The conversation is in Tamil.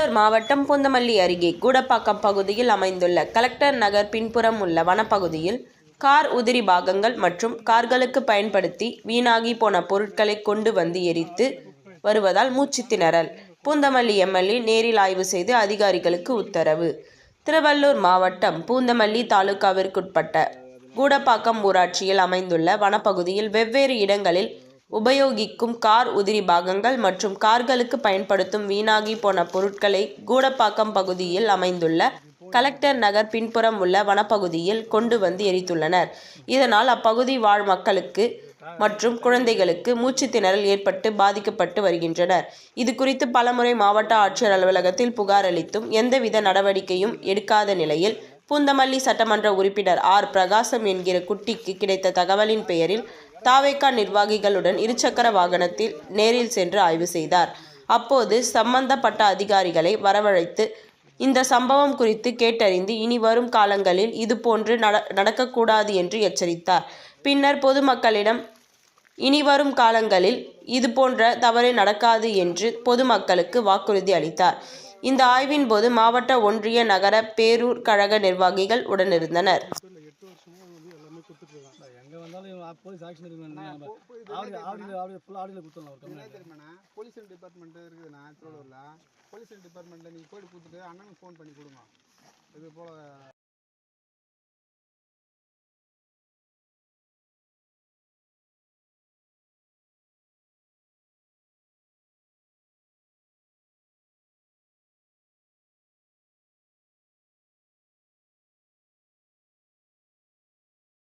திருவள்ளூர் மாவட்டம் பூந்தமல்லி அருகே கூடப்பாக்கம் பகுதியில் அமைந்துள்ள கலெக்டர் நகர் பின்புறம் உள்ள வனப்பகுதியில் கார் உதிரி பாகங்கள் மற்றும் கார்களுக்கு பயன்படுத்தி வீணாகி போன பொருட்களை கொண்டு வந்து எரித்து வருவதால் மூச்சு திணறல். பூந்தமல்லி எம்எல்ஏ நேரில் ஆய்வு செய்து அதிகாரிகளுக்கு உத்தரவு. திருவள்ளூர் மாவட்டம் பூந்தமல்லி தாலுகாவிற்குட்பட்ட கூடப்பாக்கம் ஊராட்சியில் அமைந்துள்ள வனப்பகுதியில் வெவ்வேறு இடங்களில் உபயோகிக்கும் கார் உதிரி பாகங்கள் மற்றும் கார்களுக்கு பயன்படுத்தும் வீணாகி போன பொருட்களை கூடப்பாக்கம் பகுதியில் அமைந்துள்ள கலெக்டர் நகர் பின்புறம் உள்ள வனப்பகுதியில் கொண்டு வந்து எரித்துள்ளனர். இதனால் அப்பகுதி வாழ் மக்களுக்கு மற்றும் குழந்தைகளுக்கு மூச்சு திணறல் ஏற்பட்டு பாதிக்கப்பட்டு வருகின்றனர். இது குறித்து பலமுறை மாவட்ட ஆட்சியர் அலுவலகத்தில் புகார் அளித்தும் எந்தவித நடவடிக்கையும் எடுக்காத நிலையில் பூந்தமல்லி சட்டமன்ற உறுப்பினர் ஆர். பிரகாசம் என்கிற குட்டிக்கு கிடைத்த தகவலின் பெயரில் தாவேகா நிர்வாகிகளுடன் இருசக்கர வாகனத்தில் நேரில் சென்று ஆய்வு செய்தார். அப்போது சம்பந்தப்பட்ட அதிகாரிகளை வரவழைத்து இந்த சம்பவம் குறித்து கேட்டறிந்து இனி வரும் காலங்களில் இதுபோன்று நடக்கக்கூடாது என்று எச்சரித்தார். பின்னர் பொதுமக்களிடம் இனி வரும் காலங்களில் இதுபோன்ற தவறு நடக்காது என்று பொதுமக்களுக்கு வாக்குறுதி அளித்தார். இந்த ஆய்வின் போது மாவட்ட, ஒன்றிய, நகர, பேரூர் கழக நிர்வாகிகள் உடனிருந்தனர். போலீஸ் டிபார்ட்மெண்ட் இருக்குதுண்ணா திருவள்ளூரில். போலீஸ் டிபார்ட்மெண்ட்டில் நீங்கள் போய்ட்டு கொடுத்துட்டு அண்ணனுக்கு ஃபோன் பண்ணி கொடுங்க. இது போல்